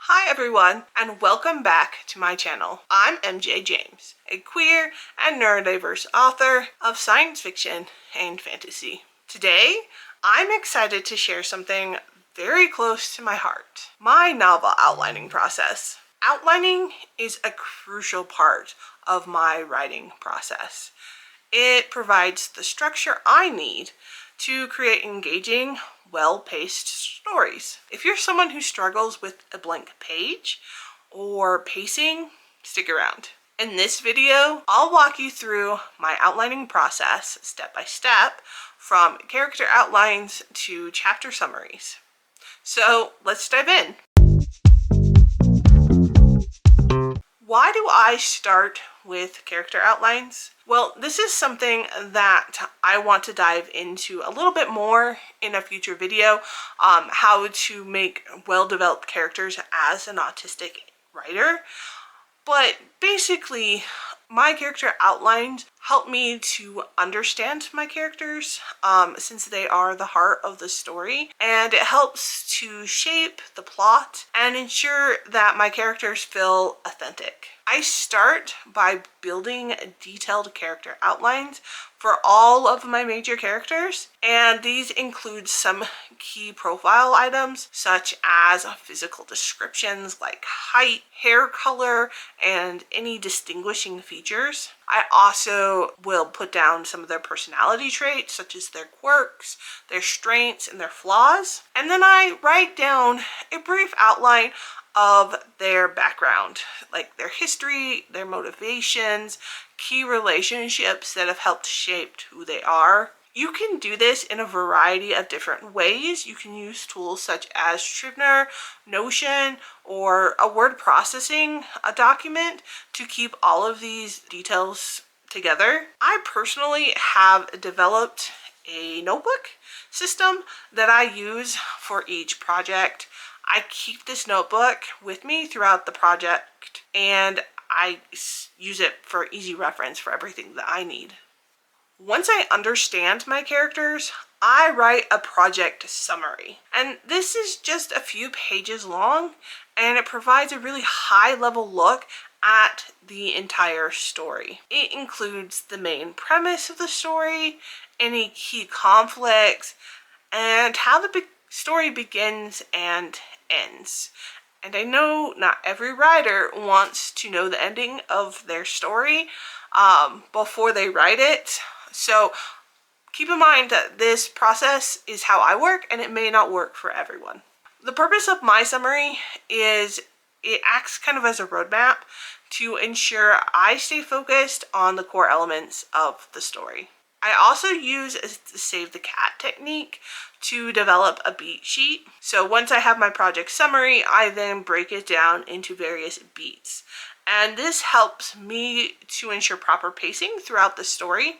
Hi everyone, and welcome back to my channel. I'm MJ James, a queer and neurodiverse author of science fiction and fantasy. Today, I'm excited to share something very close to my heart, my novel outlining process. Outlining is a crucial part of my writing process. It provides the structure I need to create engaging, well-paced stories. If you're someone who struggles with a blank page or pacing, stick around. In this video, I'll walk you through my outlining process step by step, from character outlines to chapter summaries. So let's dive in. Why do I start with character outlines? Well, this is something that I want to dive into a little bit more in a future video, how to make well-developed characters as an autistic writer. But basically, my character outlines help me to understand my characters, since they are the heart of the story, and it helps to shape the plot and ensure that my characters feel authentic. I start by building detailed character outlines for all of my major characters, and these include some key profile items such as physical descriptions like height, hair color, and any distinguishing features. I also will put down some of their personality traits, such as their quirks, their strengths, and their flaws. And then I write down a brief outline of their background, like their history, their motivations, key relationships that have helped shape who they are. You can do this in a variety of different ways. You can use tools such as Scrivener, Notion, or a word processing document to keep all of these details together. I personally have developed a notebook system that I use for each project. I keep this notebook with me throughout the project, and I use it for easy reference for everything that I need. Once I understand my characters, I write a project summary. And this is just a few pages long, and it provides a really high-level look at the entire story. It includes the main premise of the story, any key conflicts, and how the story begins and ends. And I know not every writer wants to know the ending of their story before they write it. So keep in mind that this process is how I work, and it may not work for everyone. The purpose of my summary is it acts kind of as a roadmap to ensure I stay focused on the core elements of the story. I also use the Save the Cat technique to develop a beat sheet. So once I have my project summary, I then break it down into various beats. And this helps me to ensure proper pacing throughout the story.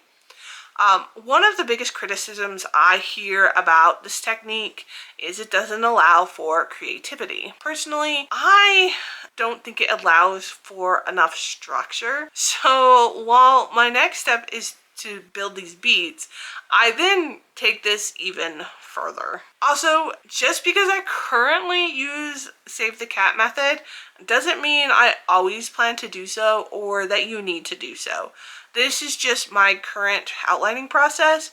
One of the biggest criticisms I hear about this technique is it doesn't allow for creativity. Personally, I don't think it allows for enough structure. So while my next step is to build these beats, I then take this even further. Also, just because I currently use Save the Cat method doesn't mean I always plan to do so or that you need to do so. This is just my current outlining process,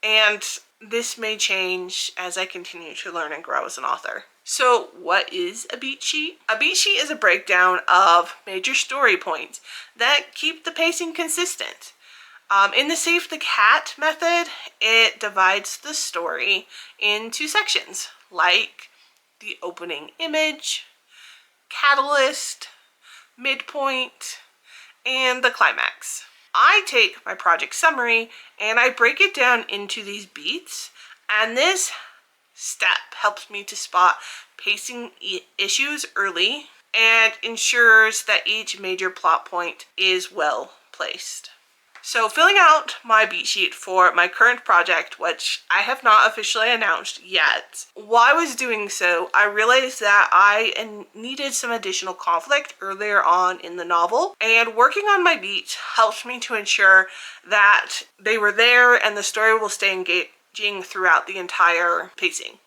and this may change as I continue to learn and grow as an author. So what is a beat sheet? A beat sheet is a breakdown of major story points that keep the pacing consistent. In the Save the Cat method, it divides the story into sections, like the opening image, catalyst, midpoint, and the climax. I take my project summary and I break it down into these beats, and this step helps me to spot pacing issues early and ensures that each major plot point is well placed. So filling out my beat sheet for my current project, which I have not officially announced yet, while I was doing so, I realized that I needed some additional conflict earlier on in the novel, and working on my beats helped me to ensure that they were there and the story will stay engaging throughout the entire pacing.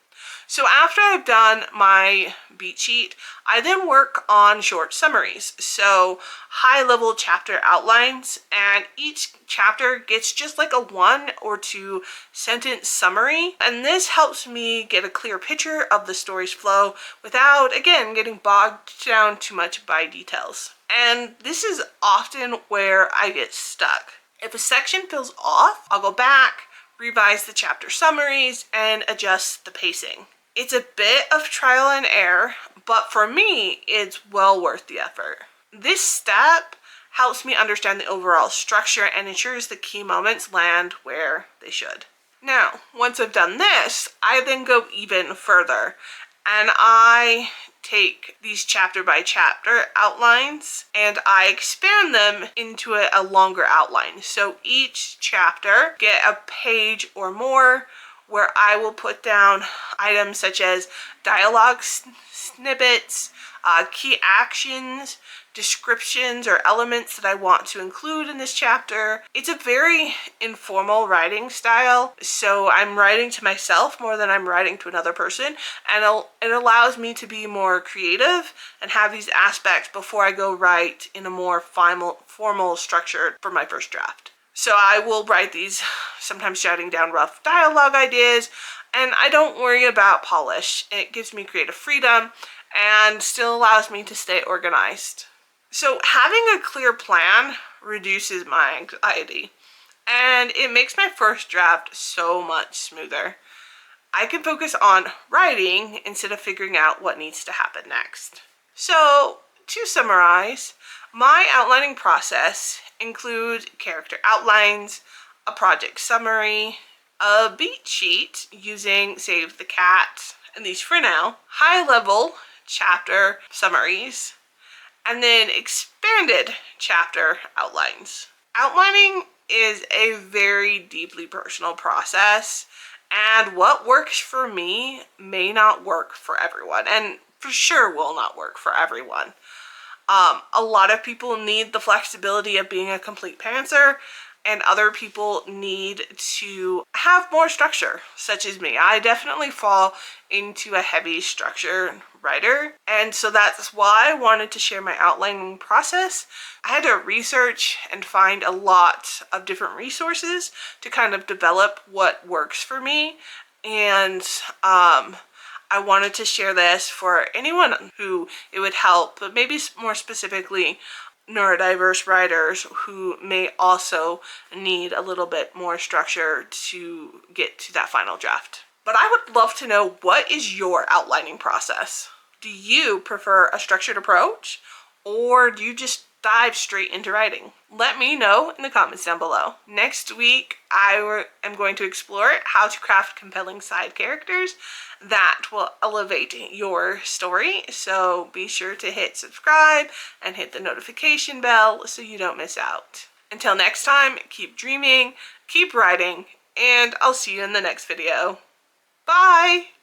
So after I've done my beat sheet, I then work on short summaries. So high-level chapter outlines, and each chapter gets just like a 1 or 2 sentence summary. And this helps me get a clear picture of the story's flow without, again, getting bogged down too much by details. And this is often where I get stuck. If a section feels off, I'll go back, revise the chapter summaries, and adjust the pacing. It's a bit of trial and error, but for me, it's well worth the effort. This step helps me understand the overall structure and ensures the key moments land where they should. Now, once I've done this, I then go even further, and I take these chapter by chapter outlines and I expand them into a longer outline. So each chapter get a page or more where I will put down items such as dialogue snippets, key actions, descriptions or elements that I want to include in this chapter. It's a very informal writing style, so I'm writing to myself more than I'm writing to another person, and it allows me to be more creative and have these aspects before I go write in a more formal structure for my first draft. So I will write these, sometimes jotting down rough dialogue ideas, and I don't worry about polish. It gives me creative freedom and still allows me to stay organized. So having a clear plan reduces my anxiety, and it makes my first draft so much smoother. I can focus on writing instead of figuring out what needs to happen next. So to summarize, my outlining process includes character outlines, a project summary, a beat sheet using Save the Cat, and these for now, high-level chapter summaries, and then expanded chapter outlines. Outlining is a very deeply personal process, and what works for me may not work for everyone, and for sure will not work for everyone. A lot of people need the flexibility of being a complete pantser, and other people need to have more structure, such as me. I definitely fall into a heavy structure writer, and so that's why I wanted to share my outlining process. I had to research and find a lot of different resources to kind of develop what works for me, and I wanted to share this for anyone who it would help, but maybe more specifically neurodiverse writers who may also need a little bit more structure to get to that final draft. But I would love to know, what is your outlining process? Do you prefer a structured approach, or do you just dive straight into writing? Let me know in the comments down below. Next week, I am going to explore how to craft compelling side characters that will elevate your story. So be sure to hit subscribe and hit the notification bell so you don't miss out. Until next time, keep dreaming, keep writing, and I'll see you in the next video. Bye!